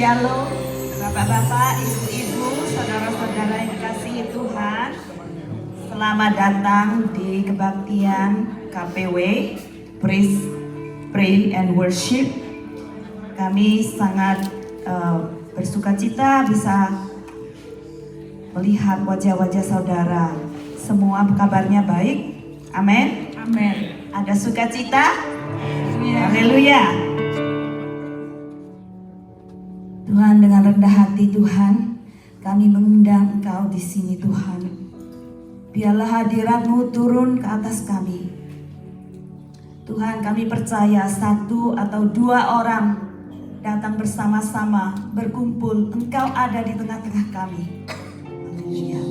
Shalom, Bapak-bapak, Ibu-ibu, saudara-saudara yang dikasihi Tuhan. Selamat datang di kebaktian KPW, Praise, Pray and Worship. Kami sangat bersuka cita bisa melihat wajah-wajah saudara. Semua kabarnya baik? Amin. Amin. Ada sukacita? Haleluya. Tuhan, dengan rendah hati Tuhan, kami mengundang Engkau di sini Tuhan. Biarlah hadirat-Mu turun ke atas kami. Tuhan, kami percaya satu atau dua orang datang bersama-sama, berkumpul, Engkau ada di tengah-tengah kami. Haleluya.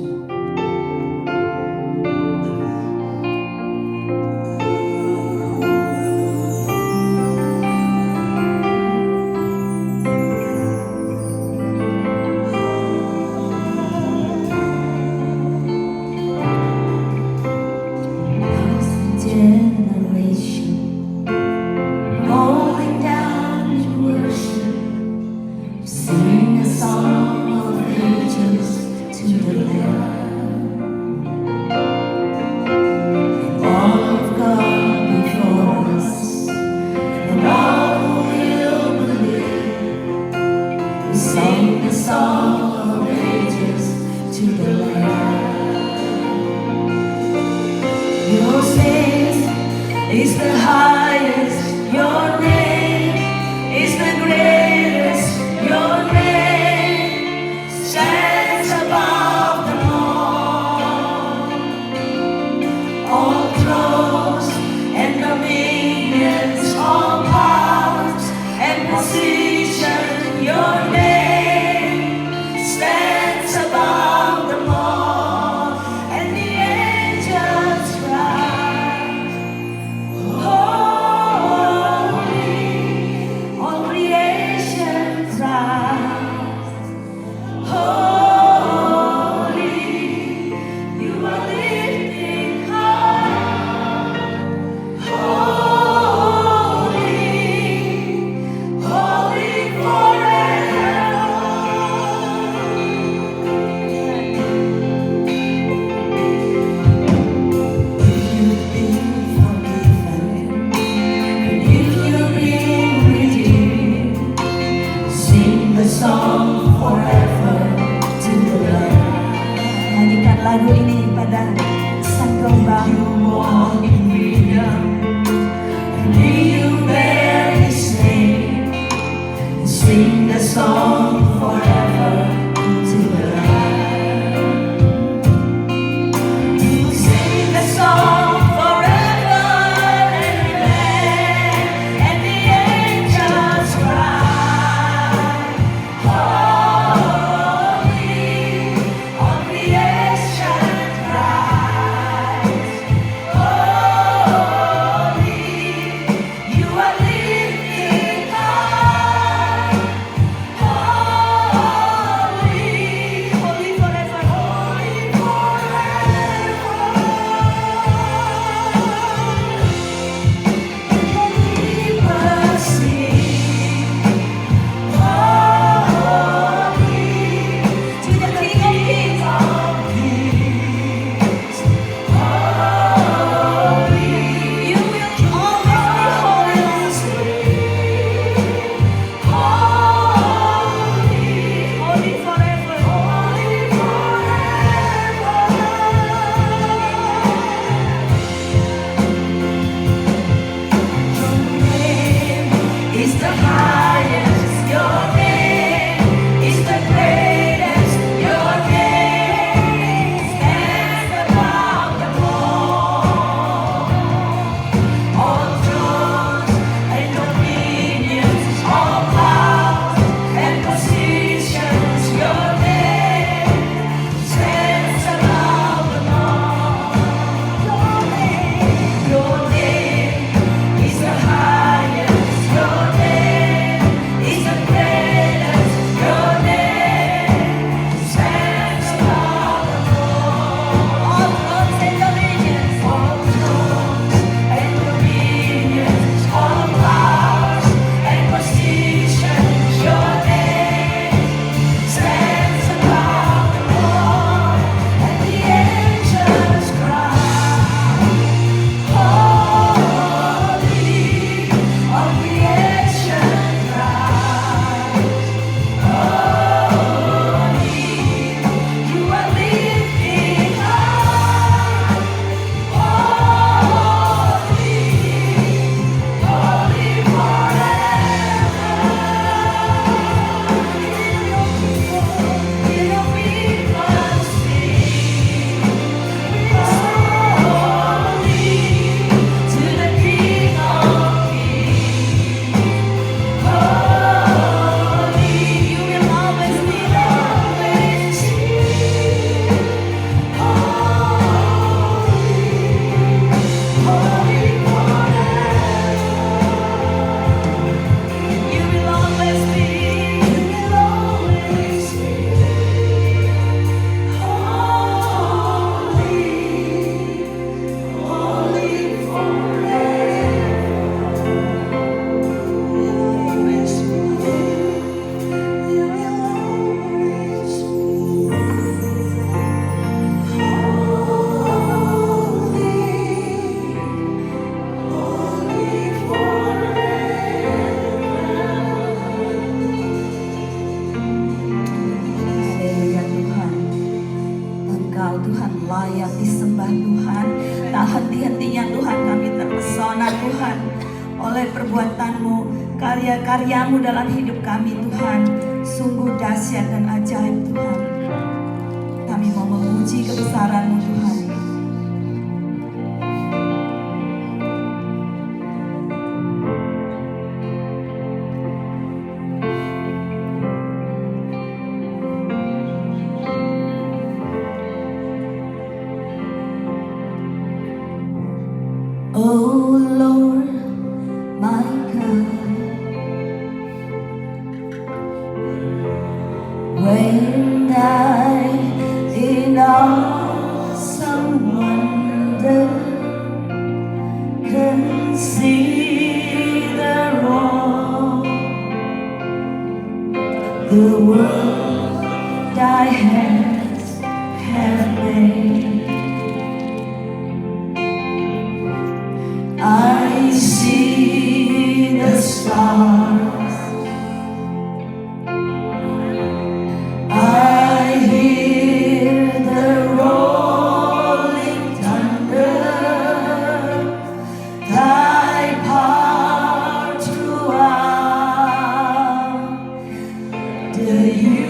Sing a song of ages to the Lamb. oleh perbuatan-Mu, karya-karya-Mu dalam hidup kami Tuhan. Sungguh dahsyat dan ajaib Tuhan. Kami mau memuji kebesaran-Mu Tuhan. Oh Lord, my God, when I in awesome wonder consider all the world Thy hands have made, I see the stars, I hear the rolling thunder, Thy power throughout the universe.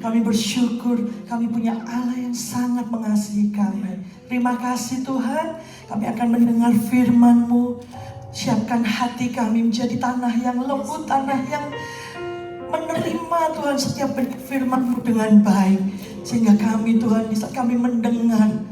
Kami bersyukur kami punya Allah yang sangat mengasihi kami. Terima kasih Tuhan, kami akan mendengar firman-Mu. Siapkan hati kami menjadi tanah yang lembut, tanah yang menerima Tuhan setiap firman-Mu dengan baik. Sehingga kami Tuhan, bisa kami mendengar,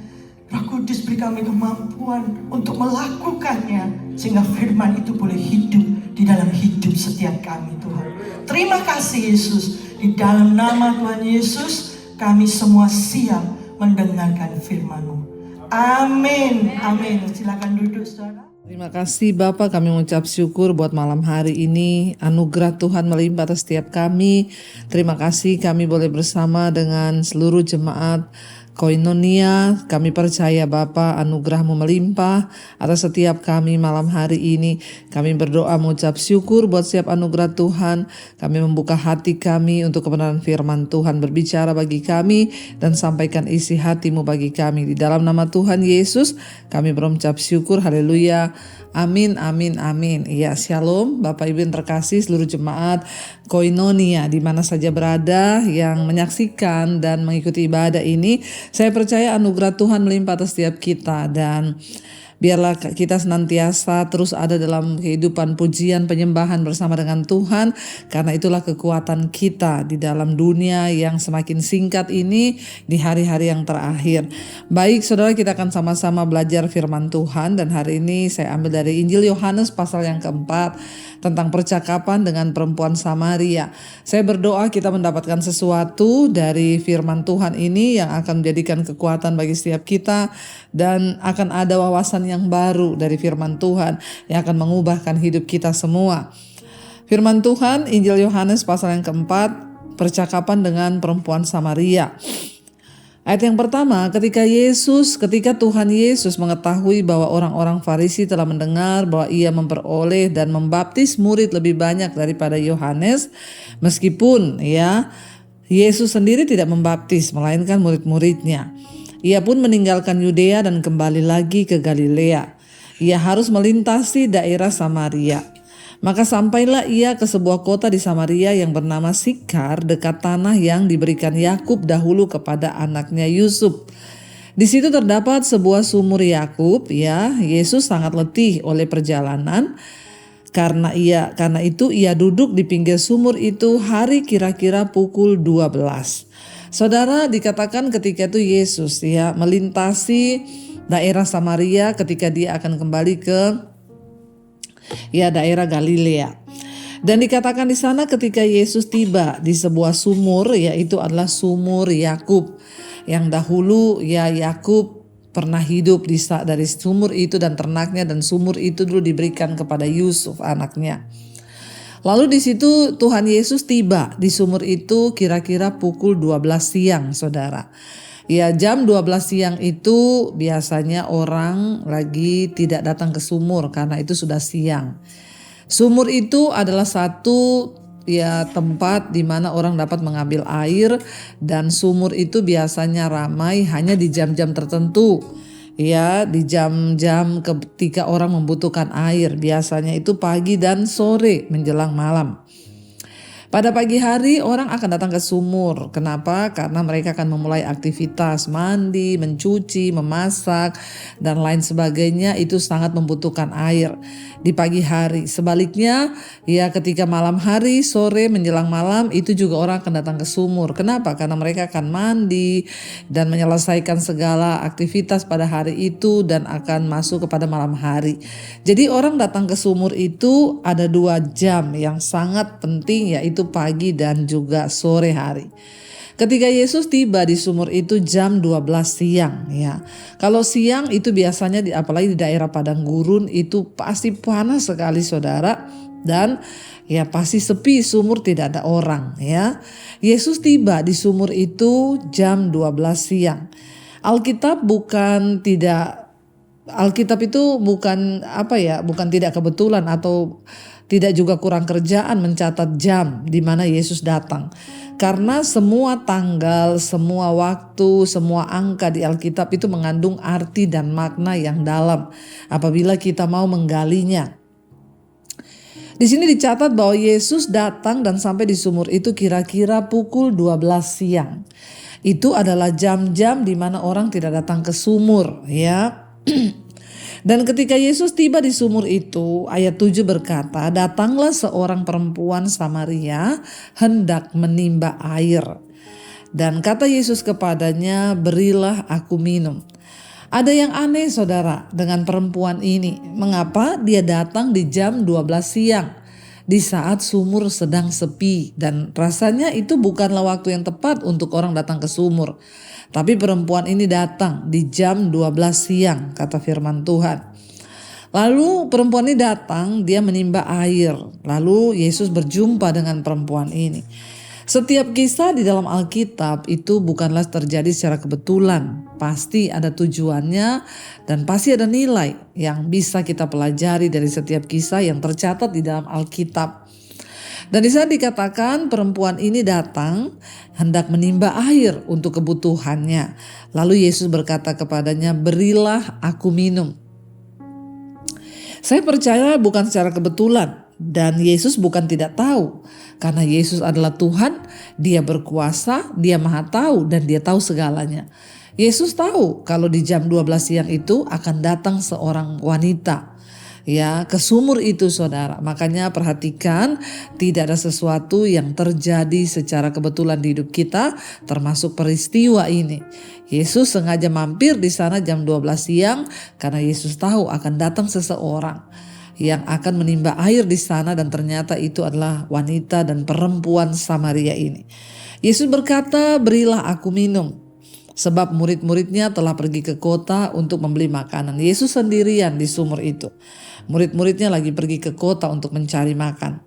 Roh Kudus beri kami kemampuan untuk melakukannya. Sehingga firman itu boleh hidup di dalam hidup setiap kami Tuhan. Terima kasih Yesus. Di dalam nama Tuhan Yesus, kami semua siap mendengarkan firman-Mu. Amin. Amin. Silakan duduk saudara. Terima kasih Bapak, kami mengucap syukur buat malam hari ini. Anugerah Tuhan melimpah atas setiap kami. Terima kasih kami boleh bersama dengan seluruh jemaat Koinonia. Kami percaya Bapa, anugerah-Mu melimpah atas setiap kami malam hari ini. Kami berdoa mengucap syukur buat setiap anugerah Tuhan. Kami membuka hati kami untuk kebenaran firman Tuhan, berbicara bagi kami dan sampaikan isi hati-Mu bagi kami. Di dalam nama Tuhan Yesus kami berucap syukur. Haleluya. Amin, amin, amin. Ya, shalom Bapak Ibu yang terkasih, seluruh jemaat Koinonia di mana saja berada yang menyaksikan dan mengikuti ibadah ini. Saya percaya anugerah Tuhan melimpah atas setiap kita, dan biarlah kita senantiasa terus ada dalam kehidupan pujian penyembahan bersama dengan Tuhan, karena itulah kekuatan kita di dalam dunia yang semakin singkat ini, di hari-hari yang terakhir. Baik saudara, kita akan sama-sama belajar firman Tuhan, dan hari ini saya ambil dari Injil Yohanes pasal yang keempat tentang percakapan dengan perempuan Samaria. Saya berdoa kita mendapatkan sesuatu dari firman Tuhan ini yang akan menjadikan kekuatan bagi setiap kita, dan akan ada wawasan yang baru dari firman Tuhan yang akan mengubahkan hidup kita semua. Firman Tuhan, Injil Yohanes pasal yang keempat, percakapan dengan perempuan Samaria. Ayat yang pertama, ketika Tuhan Yesus mengetahui bahwa orang-orang Farisi telah mendengar bahwa ia memperoleh dan membaptis murid lebih banyak daripada Yohanes, meskipun Yesus sendiri tidak membaptis melainkan murid-muridnya. Ia pun meninggalkan Yudea dan kembali lagi ke Galilea. Ia harus melintasi daerah Samaria. Maka sampailah ia ke sebuah kota di Samaria yang bernama Sikar, dekat tanah yang diberikan Yakub dahulu kepada anaknya Yusuf. Di situ terdapat sebuah sumur Yakub. Yesus sangat letih oleh perjalanan. Karena itu ia duduk di pinggir sumur itu hari kira-kira pukul 12. Saudara, dikatakan ketika itu Yesus melintasi daerah Samaria ketika dia akan kembali ke daerah Galilea. Dan dikatakan di sana ketika Yesus tiba di sebuah sumur, yaitu adalah sumur Yakub, yang dahulu Yakub pernah hidup dari sumur itu dan ternaknya, dan sumur itu dulu diberikan kepada Yusuf anaknya. Lalu di situ Tuhan Yesus tiba di sumur itu kira-kira pukul 12 siang, saudara. Jam 12 siang itu biasanya orang lagi tidak datang ke sumur karena itu sudah siang. Sumur itu adalah satu tempat di mana orang dapat mengambil air, dan sumur itu biasanya ramai hanya di jam-jam tertentu. Di jam-jam ketika orang membutuhkan air, biasanya itu pagi dan sore menjelang malam. Pada pagi hari orang akan datang ke sumur. Kenapa? Karena mereka akan memulai aktivitas mandi, mencuci, memasak, dan lain sebagainya. Itu sangat membutuhkan air di pagi hari. Sebaliknya, ketika malam hari, sore menjelang malam, itu juga orang akan datang ke sumur. Kenapa? Karena mereka akan mandi dan menyelesaikan segala aktivitas pada hari itu dan akan masuk kepada malam hari. Jadi orang datang ke sumur itu ada 2 jam yang sangat penting, yaitu pagi dan juga sore hari. Ketika Yesus tiba di sumur itu jam 12 siang. Kalau siang itu biasanya apalagi di daerah padang gurun itu pasti panas sekali saudara, dan pasti sepi, sumur tidak ada orang. Yesus tiba di sumur itu jam 12 siang. Alkitab itu bukan tidak kebetulan atau tidak juga kurang kerjaan mencatat jam di mana Yesus datang. Karena semua tanggal, semua waktu, semua angka di Alkitab itu mengandung arti dan makna yang dalam apabila kita mau menggalinya. Di sini dicatat bahwa Yesus datang dan sampai di sumur itu kira-kira pukul 12 siang. Itu adalah jam-jam di mana orang tidak datang ke sumur, ya. Dan ketika Yesus tiba di sumur itu, ayat 7 berkata, datanglah seorang perempuan Samaria hendak menimba air. Dan kata Yesus kepadanya, berilah aku minum. Ada yang aneh saudara dengan perempuan ini. Mengapa dia datang di jam 12 siang? Di saat sumur sedang sepi. Dan rasanya itu bukanlah waktu yang tepat untuk orang datang ke sumur. Tapi perempuan ini datang di jam 12 siang, kata firman Tuhan. Lalu perempuan ini datang, dia menimba air. Lalu Yesus berjumpa dengan perempuan ini. Setiap kisah di dalam Alkitab itu bukanlah terjadi secara kebetulan. Pasti ada tujuannya dan pasti ada nilai yang bisa kita pelajari dari setiap kisah yang tercatat di dalam Alkitab. Dan di sana dikatakan perempuan ini datang hendak menimba air untuk kebutuhannya. Lalu Yesus berkata kepadanya, berilah aku minum. Saya percaya bukan secara kebetulan. Dan Yesus bukan tidak tahu, karena Yesus adalah Tuhan, dia berkuasa, dia maha tahu dan dia tahu segalanya. Yesus tahu kalau di jam 12 siang itu akan datang seorang wanita ya ke sumur itu saudara. Makanya perhatikan, tidak ada sesuatu yang terjadi secara kebetulan di hidup kita termasuk peristiwa ini. Yesus sengaja mampir di sana jam 12 siang karena Yesus tahu akan datang seseorang yang akan menimba air di sana, dan ternyata itu adalah wanita dan perempuan Samaria ini. Yesus berkata, berilah aku minum. Sebab murid-muridnya telah pergi ke kota untuk membeli makanan. Yesus sendirian di sumur itu. Murid-muridnya lagi pergi ke kota untuk mencari makan.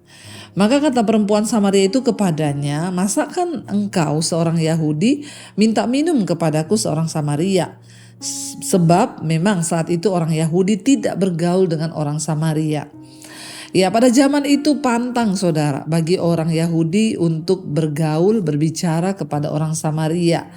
Maka kata perempuan Samaria itu kepadanya, masakan engkau seorang Yahudi minta minum kepadaku seorang Samaria? Sebab memang saat itu orang Yahudi tidak bergaul dengan orang Samaria. Ya, pada zaman itu pantang saudara bagi orang Yahudi untuk bergaul, berbicara kepada orang Samaria.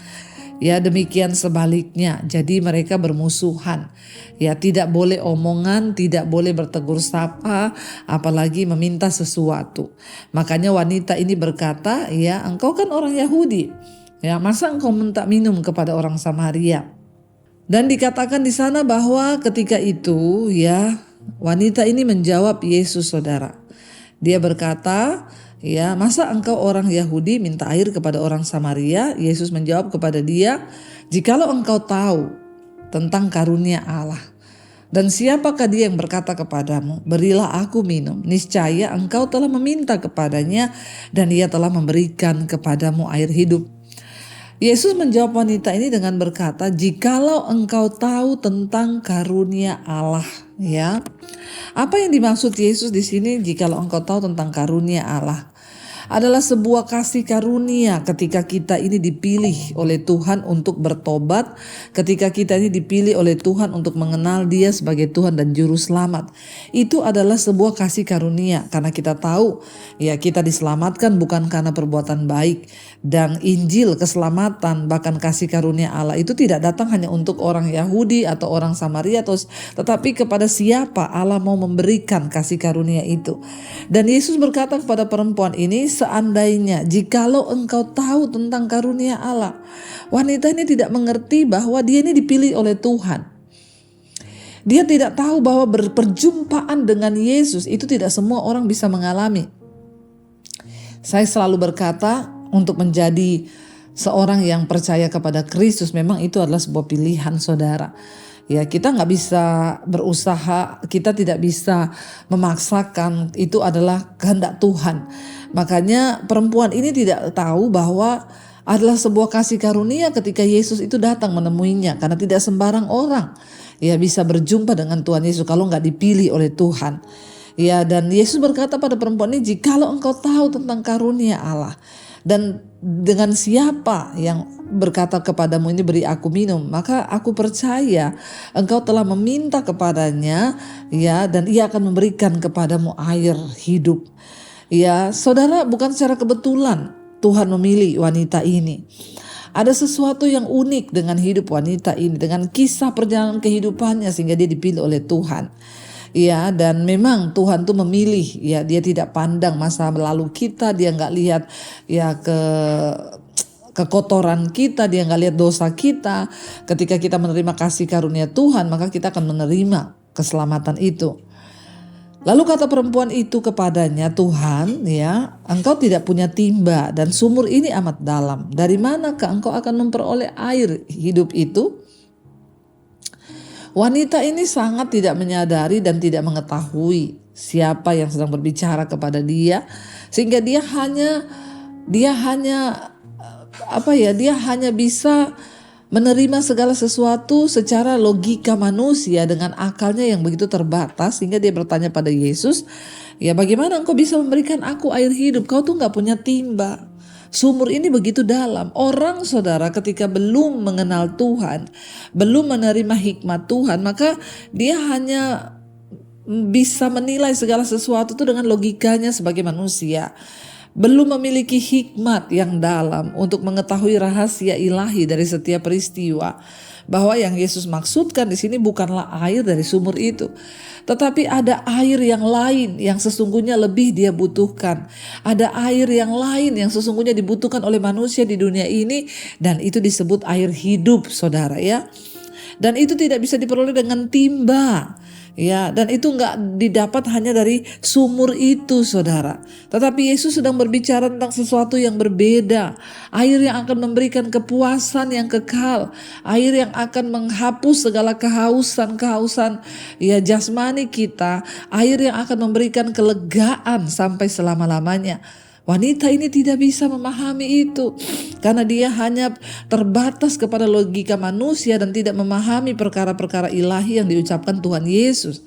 Ya, demikian sebaliknya. Jadi mereka bermusuhan. Ya, tidak boleh omongan, tidak boleh bertegur sapa, apalagi meminta sesuatu. Makanya wanita ini berkata, ya engkau kan orang Yahudi. Ya, masa engkau minta minum kepada orang Samaria? Dan dikatakan di sana bahwa ketika itu ya wanita ini menjawab Yesus saudara. Dia berkata, ya masa engkau orang Yahudi minta air kepada orang Samaria? Yesus menjawab kepada dia, jikalau engkau tahu tentang karunia Allah dan siapakah dia yang berkata kepadamu, berilah aku minum, niscaya engkau telah meminta kepadanya dan ia telah memberikan kepadamu air hidup. Yesus menjawab wanita ini dengan berkata, jikalau engkau tahu tentang karunia Allah, ya. Apa yang dimaksud Yesus di sini? Jikalau engkau tahu tentang karunia Allah, adalah sebuah kasih karunia ketika kita ini dipilih oleh Tuhan untuk bertobat, ketika kita ini dipilih oleh Tuhan untuk mengenal Dia sebagai Tuhan dan Juru Selamat. Itu adalah sebuah kasih karunia karena kita tahu ya kita diselamatkan bukan karena perbuatan baik, dan Injil keselamatan bahkan kasih karunia Allah itu tidak datang hanya untuk orang Yahudi atau orang Samaria, tetapi kepada siapa Allah mau memberikan kasih karunia itu. Dan Yesus berkata kepada perempuan ini, seandainya jikalau engkau tahu tentang karunia Allah. Wanita ini tidak mengerti bahwa dia ini dipilih oleh Tuhan. Dia tidak tahu bahwa berperjumpaan dengan Yesus itu tidak semua orang bisa mengalami. Saya selalu berkata, untuk menjadi seorang yang percaya kepada Kristus memang itu adalah sebuah pilihan saudara. Ya, kita nggak bisa berusaha, kita tidak bisa memaksakan, itu adalah kehendak Tuhan. Makanya perempuan ini tidak tahu bahwa adalah sebuah kasih karunia ketika Yesus itu datang menemuinya, karena tidak sembarang orang ya bisa berjumpa dengan Tuhan Yesus kalau nggak dipilih oleh Tuhan. Ya, dan Yesus berkata pada perempuan ini, jikalau engkau tahu tentang karunia Allah dan dengan siapa yang berkata kepadamu ini beri aku minum, maka aku percaya engkau telah meminta kepadanya ya, dan ia akan memberikan kepadamu air hidup. Ya saudara, bukan secara kebetulan Tuhan memilih wanita ini. Ada sesuatu yang unik dengan hidup wanita ini, dengan kisah perjalanan kehidupannya sehingga dia dipilih oleh Tuhan. Ya, dan memang Tuhan tuh memilih, ya, dia tidak pandang masa lalu kita, dia nggak lihat ya kekotoran kita, dia nggak lihat dosa kita. Ketika kita menerima kasih karunia Tuhan, maka kita akan menerima keselamatan itu. Lalu kata perempuan itu kepadanya, Tuhan, ya, engkau tidak punya timba dan sumur ini amat dalam. Dari manakah engkau akan memperoleh air hidup itu? Wanita ini sangat tidak menyadari dan tidak mengetahui siapa yang sedang berbicara kepada dia, sehingga dia hanya bisa menerima segala sesuatu secara logika manusia dengan akalnya yang begitu terbatas, sehingga dia bertanya pada Yesus, ya bagaimana engkau bisa memberikan aku air hidup? Kau tuh gak punya timba. Sumur ini begitu dalam. Orang, saudara, ketika belum mengenal Tuhan, belum menerima hikmat Tuhan, maka dia hanya bisa menilai segala sesuatu itu dengan logikanya sebagai manusia. Belum memiliki hikmat yang dalam untuk mengetahui rahasia ilahi dari setiap peristiwa, bahwa yang Yesus maksudkan di sini bukanlah air dari sumur itu, tetapi ada air yang lain yang sesungguhnya lebih dia butuhkan. Ada air yang lain yang sesungguhnya dibutuhkan oleh manusia di dunia ini, dan itu disebut air hidup, saudara, ya. Dan itu tidak bisa diperoleh dengan timba. Ya, dan itu enggak didapat hanya dari sumur itu, saudara. Tetapi Yesus sedang berbicara tentang sesuatu yang berbeda. Air yang akan memberikan kepuasan yang kekal. Air yang akan menghapus segala kehausan ya jasmani kita. Air yang akan memberikan kelegaan sampai selama-lamanya. Wanita ini tidak bisa memahami itu karena dia hanya terbatas kepada logika manusia dan tidak memahami perkara-perkara ilahi yang diucapkan Tuhan Yesus.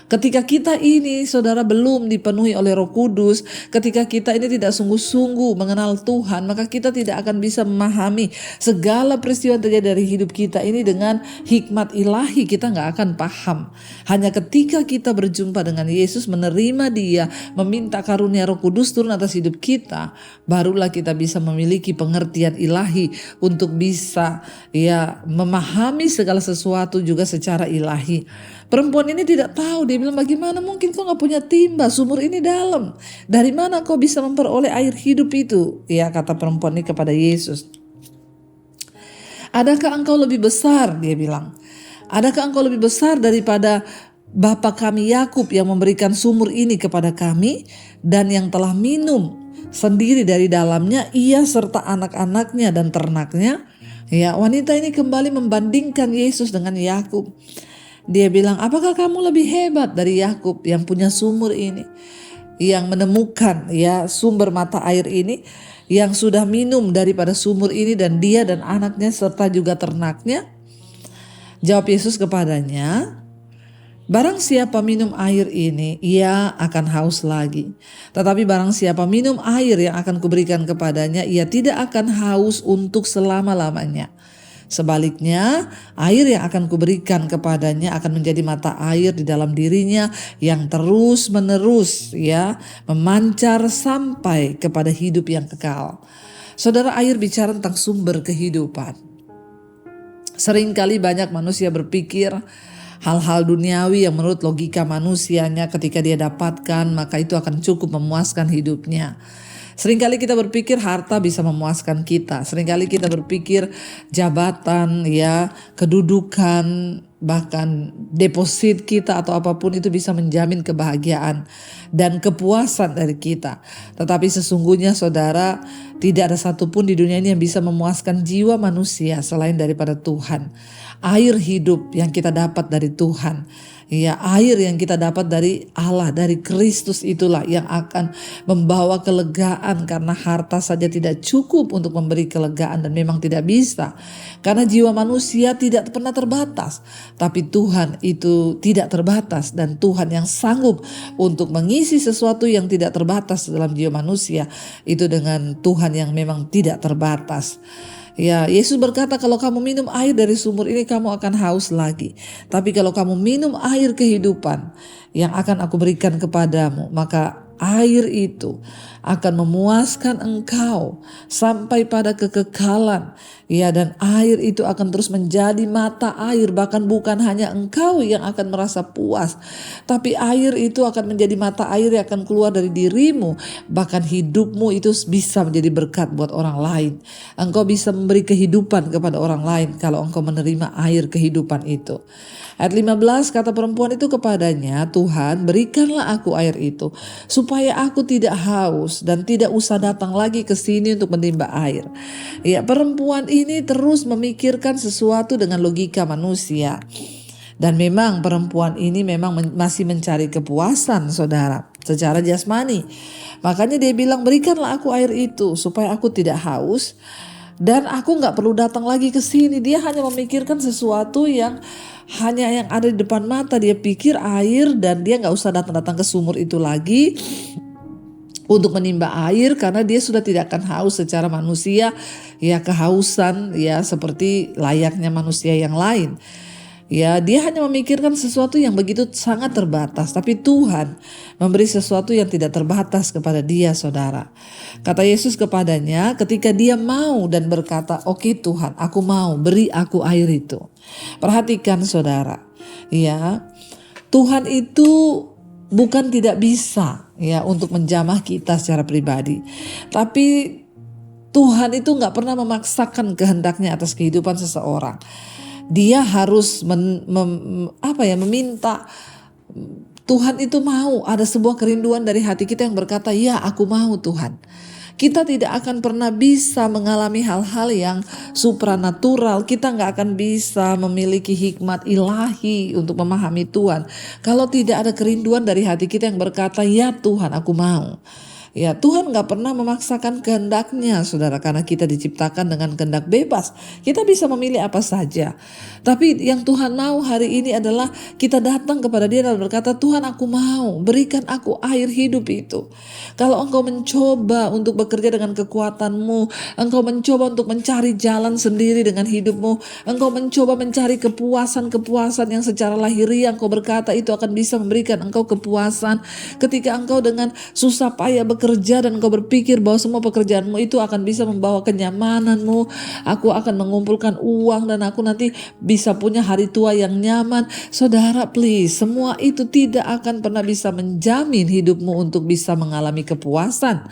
Ketika kita ini, saudara, belum dipenuhi oleh Roh Kudus, ketika kita ini tidak sungguh-sungguh mengenal Tuhan, maka kita tidak akan bisa memahami segala peristiwa yang terjadi dari hidup kita ini dengan hikmat ilahi. Kita nggak akan paham. Hanya ketika kita berjumpa dengan Yesus, menerima Dia, meminta karunia Roh Kudus turun atas hidup kita, barulah kita bisa memiliki pengertian ilahi untuk bisa ya memahami segala sesuatu juga secara ilahi. Perempuan ini tidak tahu, dia bilang, bagaimana mungkin kau gak punya timba, sumur ini dalam. Dari mana kau bisa memperoleh air hidup itu? Ya, kata perempuan ini kepada Yesus. Adakah engkau lebih besar, dia bilang. Adakah engkau lebih besar daripada bapa kami Yakub yang memberikan sumur ini kepada kami dan yang telah minum sendiri dari dalamnya, ia serta anak-anaknya dan ternaknya? Ya, wanita ini kembali membandingkan Yesus dengan Yakub. Dia bilang, apakah kamu lebih hebat dari Yakub yang punya sumur ini, yang menemukan ya sumber mata air ini, yang sudah minum daripada sumur ini dan dia dan anaknya serta juga ternaknya? Jawab Yesus kepadanya, barang siapa minum air ini, ia akan haus lagi. Tetapi barang siapa minum air yang akan kuberikan kepadanya, ia tidak akan haus untuk selama-lamanya. Sebaliknya, air yang akan kuberikan kepadanya akan menjadi mata air di dalam dirinya yang terus menerus ya memancar sampai kepada hidup yang kekal. Saudara, air bicara tentang sumber kehidupan. Seringkali banyak manusia berpikir hal-hal duniawi yang menurut logika manusianya ketika dia dapatkan maka itu akan cukup memuaskan hidupnya. Seringkali kita berpikir harta bisa memuaskan kita. Seringkali kita berpikir jabatan, ya, kedudukan, bahkan deposit kita atau apapun itu bisa menjamin kebahagiaan dan kepuasan dari kita. Tetapi sesungguhnya, saudara, tidak ada satupun di dunia ini yang bisa memuaskan jiwa manusia selain daripada Tuhan. Air hidup yang kita dapat dari Tuhan, ya, air yang kita dapat dari Allah, dari Kristus, itulah yang akan membawa kelegaan, karena harta saja tidak cukup untuk memberi kelegaan dan memang tidak bisa. Karena jiwa manusia tidak pernah terbatas, tapi Tuhan itu tidak terbatas, dan Tuhan yang sanggup untuk mengisi sesuatu yang tidak terbatas dalam jiwa manusia itu dengan Tuhan yang memang tidak terbatas. Ya, Yesus berkata, kalau kamu minum air dari sumur ini kamu akan haus lagi. Tapi kalau kamu minum air kehidupan yang akan aku berikan kepadamu, maka air itu akan memuaskan engkau sampai pada kekekalan. Ya, dan air itu akan terus menjadi mata air, bahkan bukan hanya engkau yang akan merasa puas, tapi air itu akan menjadi mata air yang akan keluar dari dirimu, bahkan hidupmu itu bisa menjadi berkat buat orang lain. Engkau bisa memberi kehidupan kepada orang lain kalau engkau menerima air kehidupan itu. Ayat 15, kata perempuan itu kepadanya, Tuhan, berikanlah aku air itu supaya aku tidak haus dan tidak usah datang lagi ke sini untuk menimba air. Ya, perempuan ini terus memikirkan sesuatu dengan logika manusia. Dan memang perempuan ini memang masih mencari kepuasan, saudara, secara jasmani. Makanya dia bilang, berikanlah aku air itu supaya aku tidak haus dan aku gak perlu datang lagi ke sini. Dia hanya memikirkan sesuatu yang hanya yang ada di depan mata. Dia pikir air dan dia gak usah datang-datang ke sumur itu lagi untuk menimba air, karena dia sudah tidak akan haus secara manusia, ya kehausan ya seperti layaknya manusia yang lain. Ya, dia hanya memikirkan sesuatu yang begitu sangat terbatas, tapi Tuhan memberi sesuatu yang tidak terbatas kepada dia, saudara. Kata Yesus kepadanya ketika dia mau dan berkata, "Oke Tuhan, aku mau, beri aku air itu." Perhatikan saudara, ya, Tuhan itu bukan tidak bisa ya untuk menjamah kita secara pribadi, tapi Tuhan itu gak pernah memaksakan kehendaknya atas kehidupan seseorang. Dia harus meminta. Tuhan itu mau, ada sebuah kerinduan dari hati kita yang berkata, ya aku mau Tuhan. Kita tidak akan pernah bisa mengalami hal-hal yang supranatural. Kita gak akan bisa memiliki hikmat ilahi untuk memahami Tuhan kalau tidak ada kerinduan dari hati kita yang berkata, ya Tuhan aku mau. Ya, Tuhan gak pernah memaksakan kehendaknya, saudara, karena kita diciptakan dengan kehendak bebas. Kita bisa memilih apa saja. Tapi yang Tuhan mau hari ini adalah kita datang kepada Dia dan berkata, Tuhan aku mau, berikan aku air hidup itu. Kalau engkau mencoba untuk bekerja dengan kekuatanmu, engkau mencoba untuk mencari jalan sendiri dengan hidupmu, engkau mencoba mencari kepuasan-kepuasan yang secara lahiriah engkau berkata itu akan bisa memberikan engkau kepuasan. Ketika engkau dengan susah payah bekerja dan engkau berpikir bahwa semua pekerjaanmu itu akan bisa membawa kenyamananmu, aku akan mengumpulkan uang dan aku nanti bisa punya hari tua yang nyaman. Saudara, please, semua itu tidak akan pernah bisa menjamin hidupmu untuk bisa mengalami kepuasan.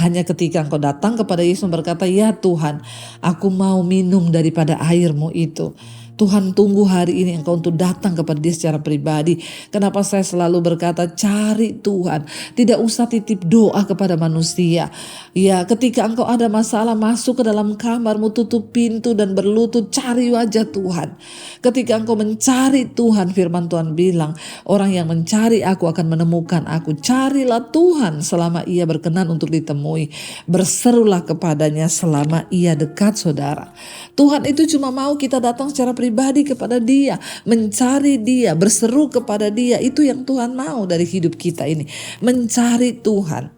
Hanya ketika engkau datang kepada Yesus berkata, ya Tuhan, aku mau minum daripada airmu itu. Tuhan tunggu hari ini engkau untuk datang kepada Dia secara pribadi. Kenapa saya selalu berkata cari Tuhan. Tidak usah titip doa kepada manusia. Ya, ketika engkau ada masalah, masuk ke dalam kamarmu, tutup pintu dan berlutut, cari wajah Tuhan. Ketika engkau mencari Tuhan, firman Tuhan bilang, orang yang mencari aku akan menemukan aku. Carilah Tuhan selama Ia berkenan untuk ditemui. Berserulah kepadanya selama Ia dekat, saudara. Tuhan itu cuma mau kita datang secara pribadi kepada Dia, mencari Dia, berseru kepada Dia. Itu yang Tuhan mau dari hidup kita ini, mencari Tuhan.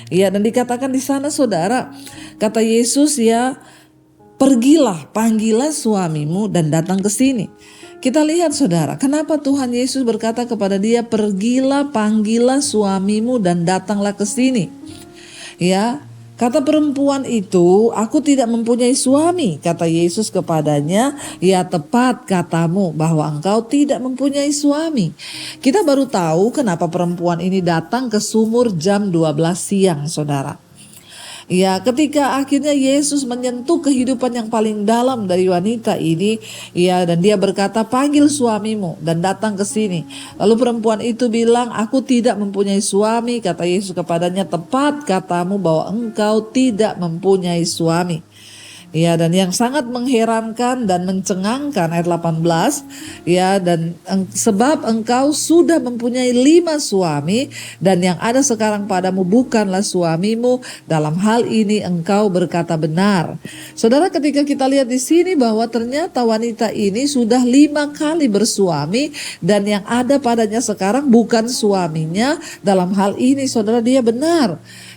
Ya, dan dikatakan di sana, saudara, kata Yesus, ya, pergilah, panggillah suamimu dan datang ke sini. Kita lihat, saudara, kenapa Tuhan Yesus berkata kepada dia, pergilah, panggillah suamimu dan datanglah ke sini. Ya, kata perempuan itu, aku tidak mempunyai suami. Kata Yesus kepadanya, ya tepat katamu bahwa engkau tidak mempunyai suami. Kita baru tahu kenapa perempuan ini datang ke sumur jam 12 siang, saudara. Ya, ketika akhirnya Yesus menyentuh kehidupan yang paling dalam dari wanita ini, ya, dan Dia berkata, panggil suamimu dan datang ke sini. Lalu perempuan itu bilang, aku tidak mempunyai suami. Kata Yesus kepadanya, tepat katamu bahwa engkau tidak mempunyai suami. Ya, dan yang sangat mengherankan dan mencengangkan ayat 18, ya, dan sebab engkau sudah mempunyai 5 suami dan yang ada sekarang padamu bukanlah suamimu, dalam hal ini engkau berkata benar. Saudara, ketika kita lihat di sini bahwa ternyata wanita ini sudah 5 kali bersuami dan yang ada padanya sekarang bukan suaminya, dalam hal ini saudara, dia benar.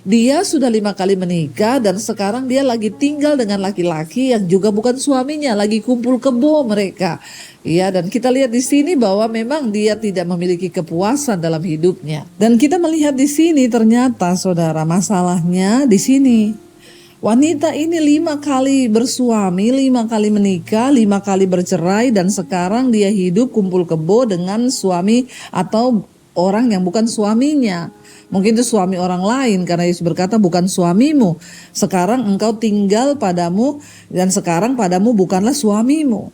Dia sudah 5 kali menikah dan sekarang dia lagi tinggal dengan laki-laki yang juga bukan suaminya, lagi kumpul kebo mereka. Ya, dan kita lihat di sini bahwa memang dia tidak memiliki kepuasan dalam hidupnya. Dan kita melihat di sini ternyata saudara, masalahnya di sini. Wanita ini 5 kali bersuami, 5 kali menikah, 5 kali bercerai, dan sekarang dia hidup kumpul kebo dengan suami atau orang yang bukan suaminya. Mungkin itu suami orang lain, karena Yesus berkata bukan suamimu. Sekarang engkau tinggal padamu dan sekarang padamu bukanlah suamimu.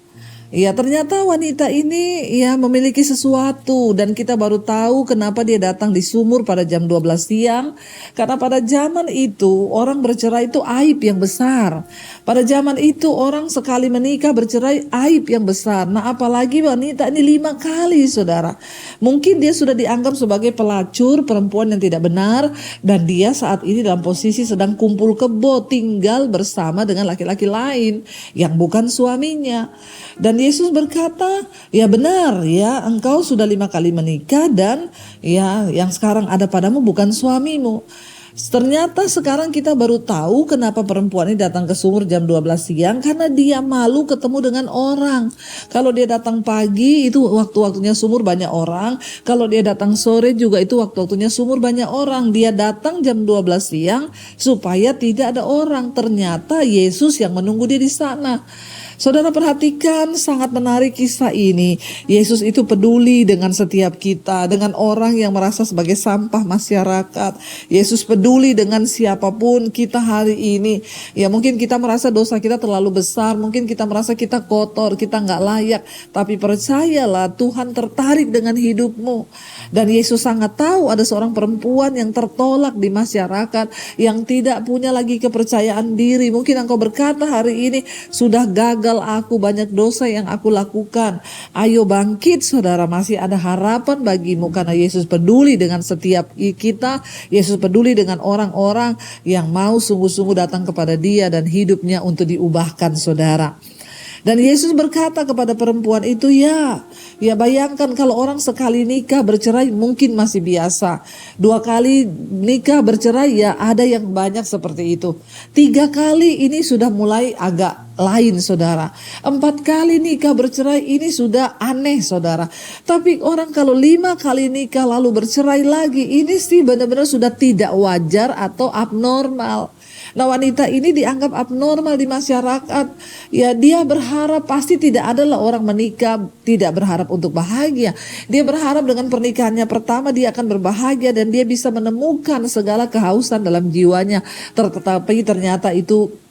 Ya, ternyata wanita ini ya memiliki sesuatu, dan kita baru tahu kenapa dia datang di sumur pada jam 12 siang. Karena pada zaman itu orang bercerai itu aib yang besar. Pada zaman itu orang sekali menikah bercerai aib yang besar. Nah, apalagi wanita ini 5 kali, saudara. Mungkin dia sudah dianggap sebagai pelacur, perempuan yang tidak benar, dan dia saat ini dalam posisi sedang kumpul kebo, tinggal bersama dengan laki-laki lain yang bukan suaminya. Dan Yesus berkata, ya benar ya, engkau sudah 5 kali menikah dan ya yang sekarang ada padamu bukan suamimu. Ternyata sekarang kita baru tahu kenapa perempuan ini datang ke sumur jam 12 siang, karena dia malu ketemu dengan orang. Kalau dia datang pagi itu waktu-waktunya sumur banyak orang, kalau dia datang sore juga itu waktu-waktunya sumur banyak orang. Dia datang jam 12 siang supaya tidak ada orang. Ternyata Yesus yang menunggu dia di sana. Saudara, perhatikan, sangat menarik kisah ini. Yesus itu peduli dengan setiap kita, dengan orang yang merasa sebagai sampah masyarakat. Yesus peduli dengan siapapun kita hari ini. Ya, mungkin kita merasa dosa kita terlalu besar, mungkin kita merasa kita kotor, kita nggak layak. Tapi percayalah, Tuhan tertarik dengan hidupmu. Dan Yesus sangat tahu ada seorang perempuan yang tertolak di masyarakat, yang tidak punya lagi kepercayaan diri. Mungkin engkau berkata hari ini, sudah gagal aku, banyak dosa yang aku lakukan. Ayo bangkit saudara, masih ada harapan bagimu, karena Yesus peduli dengan setiap kita. Yesus peduli dengan orang-orang yang mau sungguh-sungguh datang kepada Dia dan hidupnya untuk diubahkan, saudara. Dan Yesus berkata kepada perempuan itu, ya bayangkan kalau orang sekali nikah bercerai mungkin masih biasa. 2 kali nikah bercerai ya ada yang banyak seperti itu. 3 kali ini sudah mulai agak lain, saudara. 4 kali nikah bercerai ini sudah aneh, saudara. Tapi orang kalau 5 kali nikah lalu bercerai lagi, ini sih benar-benar sudah tidak wajar atau abnormal. Nah, wanita ini dianggap abnormal di masyarakat. Ya, dia berharap pasti tidak adalah orang menikah tidak berharap untuk bahagia. Dia berharap dengan pernikahannya pertama dia akan berbahagia dan dia bisa menemukan segala kehausan dalam jiwanya. Tetapi ternyata itu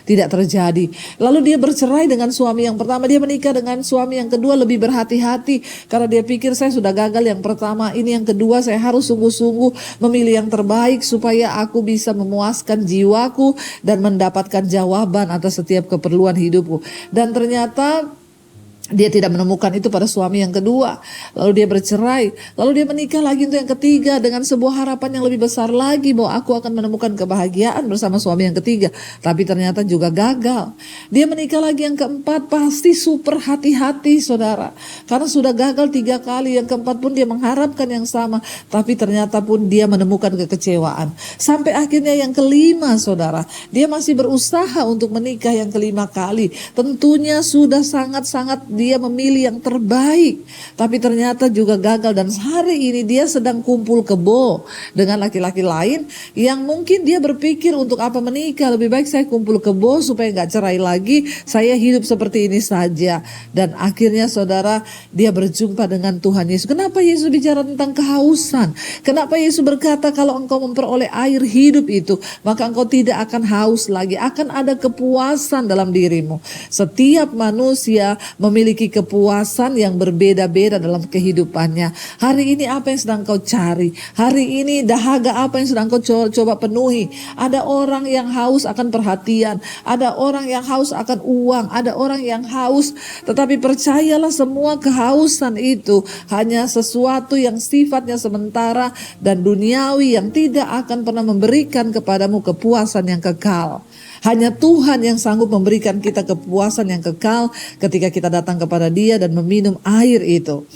tidak terjadi. Lalu dia bercerai dengan suami yang pertama, dia menikah dengan suami yang kedua lebih berhati-hati karena dia pikir saya sudah gagal yang pertama, ini yang kedua saya harus sungguh-sungguh memilih yang terbaik supaya aku bisa memuaskan jiwaku dan mendapatkan jawaban atas setiap keperluan hidupku. Dan ternyata dia tidak menemukan itu pada suami yang kedua. Lalu dia bercerai. Lalu dia menikah lagi untuk yang ketiga dengan sebuah harapan yang lebih besar lagi bahwa aku akan menemukan kebahagiaan bersama suami yang ketiga. Tapi ternyata juga gagal. Dia menikah lagi yang keempat, pasti super hati-hati, saudara. Karena sudah gagal 3 kali. Yang keempat pun dia mengharapkan yang sama. Tapi ternyata pun dia menemukan kekecewaan. Sampai akhirnya yang kelima, saudara. Dia masih berusaha untuk menikah yang kelima kali. Tentunya sudah sangat-sangat dia memilih yang terbaik, tapi ternyata juga gagal. Dan hari ini dia sedang kumpul kebo dengan laki-laki lain yang mungkin dia berpikir untuk apa menikah, lebih baik saya kumpul kebo supaya gak cerai lagi, saya hidup seperti ini saja. Dan akhirnya saudara, dia berjumpa dengan Tuhan Yesus. Kenapa Yesus bicara tentang kehausan? Kenapa Yesus berkata kalau engkau memperoleh air hidup itu, maka engkau tidak akan haus lagi, akan ada kepuasan dalam dirimu. Setiap manusia memiliki kepuasan yang berbeda-beda dalam kehidupannya. Hari ini apa yang sedang kau cari? Hari ini dahaga apa yang sedang kau coba penuhi? Ada orang yang haus akan perhatian, ada orang yang haus akan uang, ada orang yang haus, tetapi percayalah semua kehausan itu hanya sesuatu yang sifatnya sementara dan duniawi yang tidak akan pernah memberikan kepadamu kepuasan yang kekal. Hanya Tuhan yang sanggup memberikan kita kepuasan yang kekal ketika kita datang kepada Dia dan meminum air itu.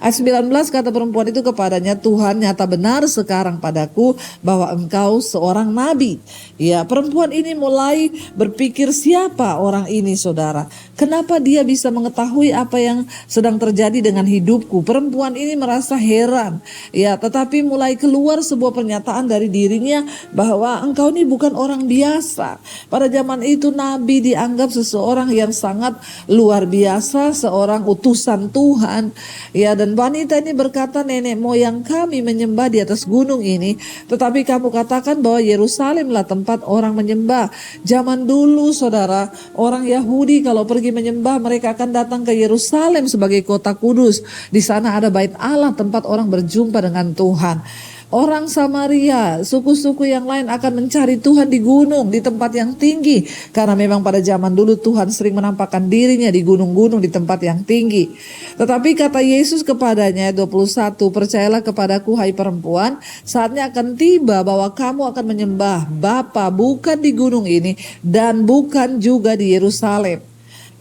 Ayat 19 kata perempuan itu kepadanya, Tuhan nyata benar sekarang padaku bahwa engkau seorang nabi. Ya, perempuan ini mulai berpikir siapa orang ini saudara. Kenapa dia bisa mengetahui apa yang sedang terjadi dengan hidupku? Perempuan ini merasa heran. Ya, tetapi mulai keluar sebuah pernyataan dari dirinya bahwa engkau ini bukan orang biasa. Pada zaman itu nabi dianggap seseorang yang sangat luar biasa, seorang utusan Tuhan. Ya, dan wanita ini berkata, nenek moyang kami menyembah di atas gunung ini, tetapi kamu katakan bahwa Yerusalemlah tempat orang menyembah. Zaman dulu saudara, orang Yahudi kalau pergi menyembah mereka akan datang ke Yerusalem sebagai kota kudus. Di sana ada bait Allah, tempat orang berjumpa dengan Tuhan. Orang Samaria, suku-suku yang lain akan mencari Tuhan di gunung, di tempat yang tinggi. Karena memang pada zaman dulu Tuhan sering menampakkan dirinya di gunung-gunung, di tempat yang tinggi. Tetapi kata Yesus kepadanya, 21, percayalah kepadaku hai perempuan, saatnya akan tiba bahwa kamu akan menyembah Bapa bukan di gunung ini dan bukan juga di Yerusalem.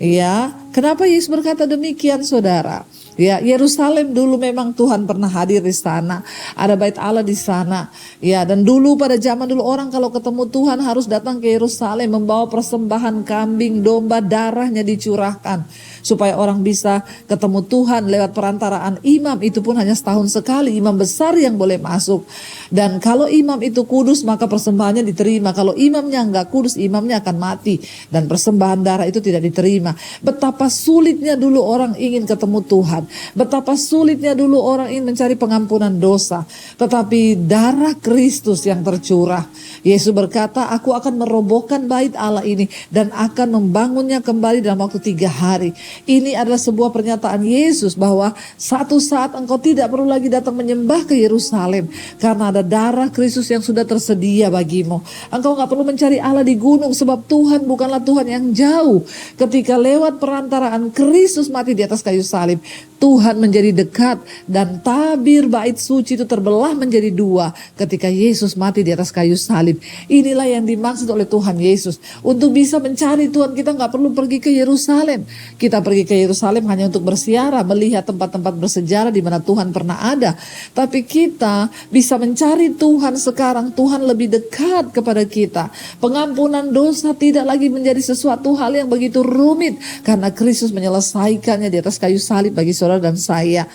Ya, kenapa Yesus berkata demikian saudara? Ya, Yerusalem dulu memang Tuhan pernah hadir di sana. Ada bait Allah di sana. Ya, dan dulu pada zaman dulu orang kalau ketemu Tuhan harus datang ke Yerusalem membawa persembahan kambing, domba, darahnya dicurahkan supaya orang bisa ketemu Tuhan lewat perantaraan imam. Itu pun hanya setahun sekali imam besar yang boleh masuk. Dan kalau imam itu kudus maka persembahannya diterima. Kalau imamnya enggak kudus, imamnya akan mati dan persembahan darah itu tidak diterima. Betapa sulitnya dulu orang ingin ketemu Tuhan. Betapa sulitnya dulu orang ingin mencari pengampunan dosa. Tetapi darah Kristus yang tercurah. Yesus berkata, aku akan merobohkan bait Allah ini dan akan membangunnya kembali dalam waktu 3 hari. Ini adalah sebuah pernyataan Yesus bahwa satu saat engkau tidak perlu lagi datang menyembah ke Yerusalem. Karena ada darah Kristus yang sudah tersedia bagimu. Engkau gak perlu mencari Allah di gunung sebab Tuhan bukanlah Tuhan yang jauh. Ketika lewat perantaraan Kristus mati di atas kayu salib, Tuhan menjadi dekat dan tabir bait suci itu terbelah menjadi 2 ketika Yesus mati di atas kayu salib. Inilah yang dimaksud oleh Tuhan Yesus. Untuk bisa mencari Tuhan kita gak perlu pergi ke Yerusalem. Kita pergi ke Yerusalem hanya untuk bersiarah, melihat tempat-tempat bersejarah di mana Tuhan pernah ada. Tapi kita bisa mencari Tuhan sekarang. Tuhan lebih dekat kepada kita. Pengampunan dosa tidak lagi menjadi sesuatu hal yang begitu rumit karena Kristus menyelesaikannya di atas kayu salib bagi saudara dan saya.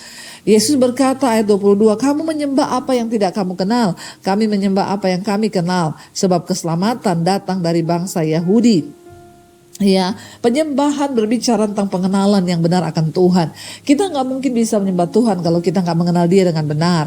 Yesus berkata ayat 22, kamu menyembah apa yang tidak kamu kenal, kami menyembah apa yang kami kenal, sebab keselamatan datang dari bangsa Yahudi. Ya, penyembahan berbicara tentang pengenalan yang benar akan Tuhan. Kita nggak mungkin bisa menyembah Tuhan kalau kita nggak mengenal Dia dengan benar.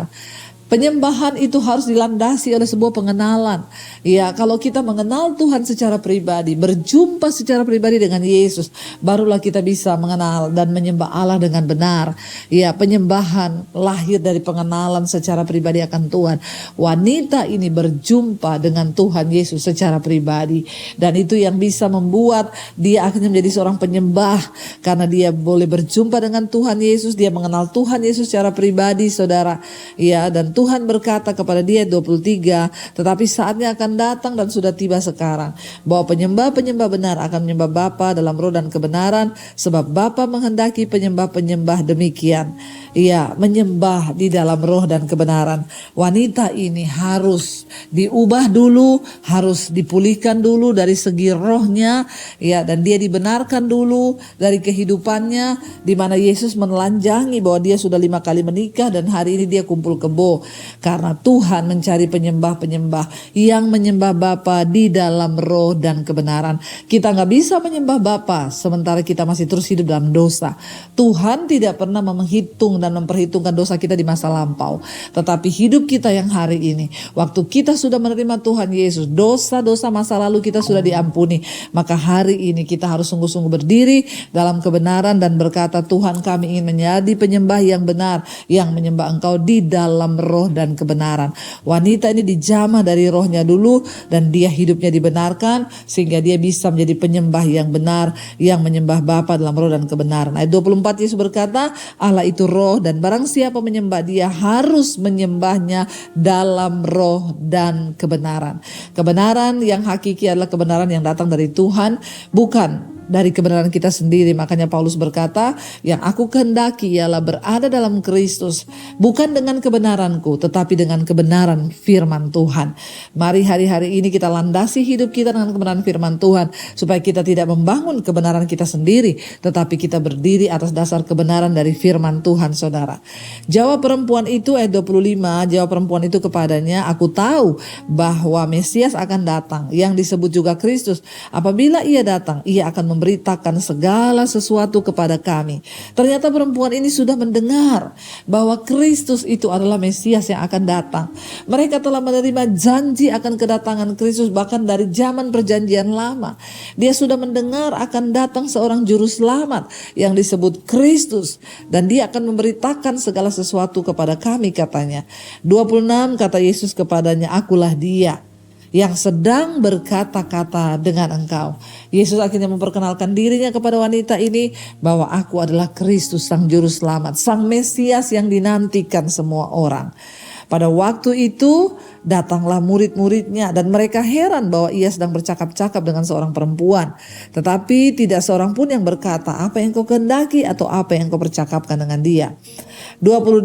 Penyembahan itu harus dilandasi oleh sebuah pengenalan. Ya, kalau kita mengenal Tuhan secara pribadi, berjumpa secara pribadi dengan Yesus, barulah kita bisa mengenal dan menyembah Allah dengan benar. Ya, penyembahan lahir dari pengenalan secara pribadi akan Tuhan. Wanita ini berjumpa dengan Tuhan Yesus secara pribadi. Dan itu yang bisa membuat dia akhirnya menjadi seorang penyembah. Karena dia boleh berjumpa dengan Tuhan Yesus, dia mengenal Tuhan Yesus secara pribadi, saudara. Ya, dan Tuhan berkata kepada dia 23, tetapi saatnya akan datang dan sudah tiba sekarang bahwa penyembah-penyembah benar akan menyembah Bapa dalam roh dan kebenaran, sebab Bapa menghendaki penyembah-penyembah demikian. Ia menyembah di dalam roh dan kebenaran. Wanita ini harus diubah dulu, harus dipulihkan dulu dari segi rohnya, ya, dan dia dibenarkan dulu dari kehidupannya di mana Yesus menelanjangi bahwa dia sudah 5 kali menikah dan hari ini dia kumpul kebo. Karena Tuhan mencari penyembah-penyembah yang menyembah Bapa di dalam roh dan kebenaran. Kita gak bisa menyembah Bapa sementara kita masih terus hidup dalam dosa. Tuhan tidak pernah menghitung dan memperhitungkan dosa kita di masa lampau. Tetapi hidup kita yang hari ini, waktu kita sudah menerima Tuhan Yesus, dosa-dosa masa lalu kita sudah diampuni. Maka hari ini kita harus sungguh-sungguh berdiri dalam kebenaran dan berkata, Tuhan, kami ingin menjadi penyembah yang benar, yang menyembah Engkau di dalam roh dan kebenaran. Wanita ini dijamah dari rohnya dulu dan dia hidupnya dibenarkan sehingga dia bisa menjadi penyembah yang benar, yang menyembah Bapa dalam roh dan kebenaran. Ayat 24 Yesus berkata, Allah itu roh dan barang siapa menyembah Dia harus menyembahnya dalam roh dan kebenaran. Kebenaran yang hakiki adalah kebenaran yang datang dari Tuhan, bukan dari kebenaran kita sendiri. Makanya Paulus berkata, yang aku kehendaki ialah berada dalam Kristus, bukan dengan kebenaranku, tetapi dengan kebenaran firman Tuhan. Mari hari-hari ini kita landasi hidup kita dengan kebenaran firman Tuhan, supaya kita tidak membangun kebenaran kita sendiri, tetapi kita berdiri atas dasar kebenaran dari firman Tuhan, saudara. Jawab perempuan itu, ayat 25, jawab perempuan itu kepadanya, aku tahu bahwa Mesias akan datang, yang disebut juga Kristus. Apabila ia datang, ia akan memberitakan segala sesuatu kepada kami. Ternyata perempuan ini sudah mendengar bahwa Kristus itu adalah Mesias yang akan datang. Mereka telah menerima janji akan kedatangan Kristus bahkan dari zaman perjanjian lama. Dia sudah mendengar akan datang seorang juru selamat yang disebut Kristus, dan dia akan memberitakan segala sesuatu kepada kami, katanya. 26, kata Yesus kepadanya, akulah dia yang sedang berkata-kata dengan engkau. Yesus akhirnya memperkenalkan dirinya kepada wanita ini bahwa aku adalah Kristus, sang juru selamat, sang Mesias yang dinantikan semua orang. Pada waktu itu datanglah murid-muridnya dan mereka heran bahwa ia sedang bercakap-cakap dengan seorang perempuan. Tetapi tidak seorang pun yang berkata, apa yang kau kehendaki atau apa yang kau percakapkan dengan dia. 28,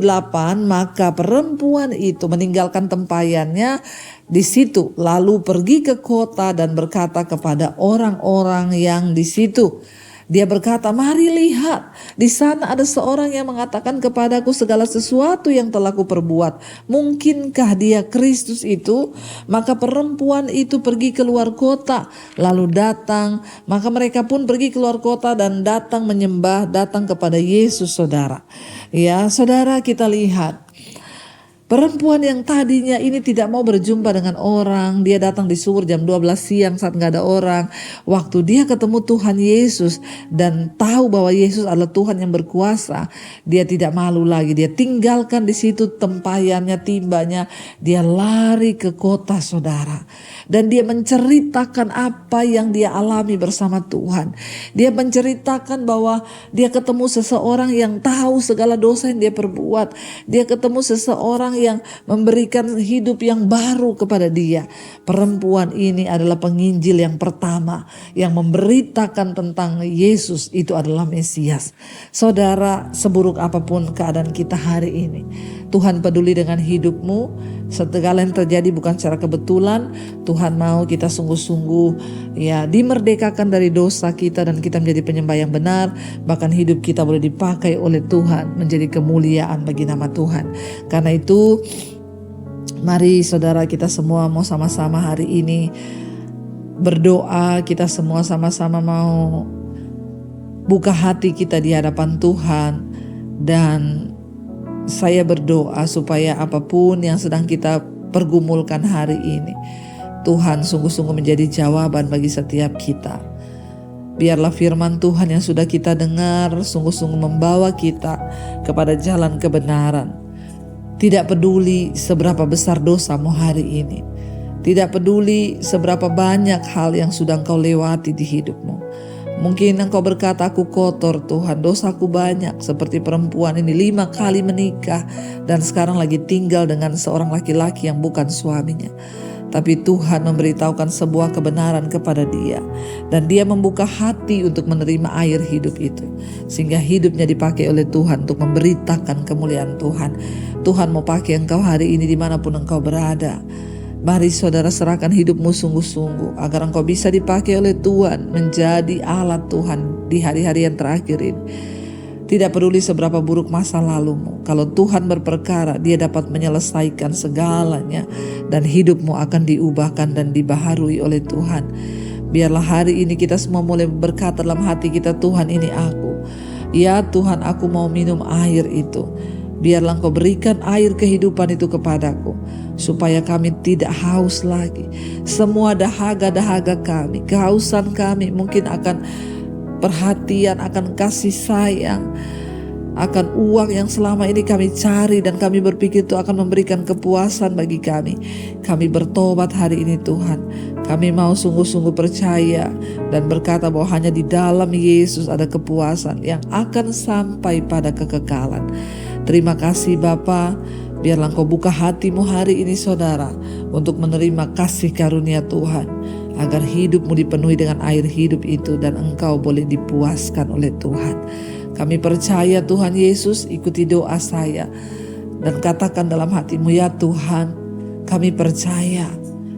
maka perempuan itu meninggalkan tempayannya di situ, lalu pergi ke kota dan berkata kepada orang-orang yang di situ. Dia berkata, mari lihat, di sana ada seorang yang mengatakan kepadaku segala sesuatu yang telah kuperbuat. Mungkinkah dia Kristus itu? Maka perempuan itu pergi keluar kota, lalu datang. Maka mereka pun pergi keluar kota dan datang menyembah, datang kepada Yesus, saudara. Ya, saudara, kita lihat. Perempuan yang tadinya ini tidak mau berjumpa dengan orang, dia datang di subuh jam 12 siang saat gak ada orang. Waktu dia ketemu Tuhan Yesus dan tahu bahwa Yesus adalah Tuhan yang berkuasa, dia tidak malu lagi. Dia tinggalkan di situ tempayannya, timbanya, dia lari ke kota, saudara. Dan dia menceritakan apa yang dia alami bersama Tuhan. Dia menceritakan bahwa dia ketemu seseorang yang tahu segala dosa yang dia perbuat. Dia ketemu seseorang yang memberikan hidup yang baru kepada dia. Perempuan ini adalah penginjil yang pertama yang memberitakan tentang Yesus itu adalah Mesias. Saudara, seburuk apapun keadaan kita hari ini, Tuhan peduli dengan hidupmu. Segala yang terjadi bukan secara kebetulan. Tuhan mau kita sungguh-sungguh ya dimerdekakan dari dosa kita dan kita menjadi penyembah yang benar. Bahkan hidup kita boleh dipakai oleh Tuhan menjadi kemuliaan bagi nama Tuhan. Karena itu mari saudara, kita semua mau sama-sama hari ini berdoa. Kita semua sama-sama mau buka hati kita di hadapan Tuhan. Dan saya berdoa supaya apapun yang sedang kita pergumulkan hari ini, Tuhan sungguh-sungguh menjadi jawaban bagi setiap kita. Biarlah firman Tuhan yang sudah kita dengar sungguh-sungguh membawa kita kepada jalan kebenaran. Tidak peduli seberapa besar dosamu hari ini. Tidak peduli seberapa banyak hal yang sudah engkau lewati di hidupmu. Mungkin engkau berkata, aku kotor Tuhan, dosaku banyak. Seperti perempuan ini 5 kali menikah dan sekarang lagi tinggal dengan seorang laki-laki yang bukan suaminya. Tapi Tuhan memberitahukan sebuah kebenaran kepada dia. Dan dia membuka hati untuk menerima air hidup itu. Sehingga hidupnya dipakai oleh Tuhan untuk memberitakan kemuliaan Tuhan. Tuhan mau pakai engkau hari ini dimanapun engkau berada. Mari saudara, serahkan hidupmu sungguh-sungguh agar engkau bisa dipakai oleh Tuhan menjadi alat Tuhan di hari-hari yang terakhir ini. Tidak peduli seberapa buruk masa lalumu, kalau Tuhan berperkara, Dia dapat menyelesaikan segalanya dan hidupmu akan diubahkan dan dibaharui oleh Tuhan. Biarlah hari ini kita semua mulai berkata dalam hati kita, Tuhan, ini aku. Ya Tuhan, aku mau minum air itu. Biarlah engkau berikan air kehidupan itu kepadaku, supaya kami tidak haus lagi. Semua dahaga-dahaga kami, kehausan kami mungkin akan perhatian, akan kasih sayang, akan uang yang selama ini kami cari dan kami berpikir itu akan memberikan kepuasan bagi kami. Kami bertobat hari ini Tuhan. Kami mau sungguh-sungguh percaya dan berkata bahwa hanya di dalam Yesus ada kepuasan yang akan sampai pada kekekalan. Terima kasih Bapa. Biarlah engkau buka hatimu hari ini saudara untuk menerima kasih karunia Tuhan. agar hidupmu dipenuhi dengan air hidup itu dan engkau boleh dipuaskan oleh Tuhan. Kami percaya Tuhan Yesus, ikuti doa saya dan katakan dalam hatimu, ya Tuhan, kami percaya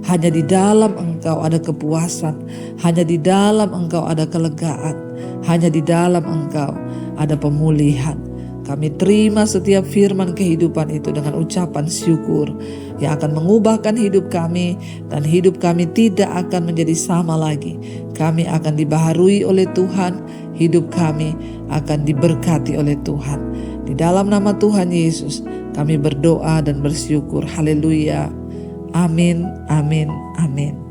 hanya di dalam Engkau ada kepuasan, hanya di dalam Engkau ada kelegaan, hanya di dalam Engkau ada pemulihan. Kami terima setiap firman kehidupan itu dengan ucapan syukur yang akan mengubahkan hidup kami, dan hidup kami tidak akan menjadi sama lagi. Kami akan dibaharui oleh Tuhan, hidup kami akan diberkati oleh Tuhan. Di dalam nama Tuhan Yesus kami berdoa dan bersyukur. Haleluya. Amin, amin, amin.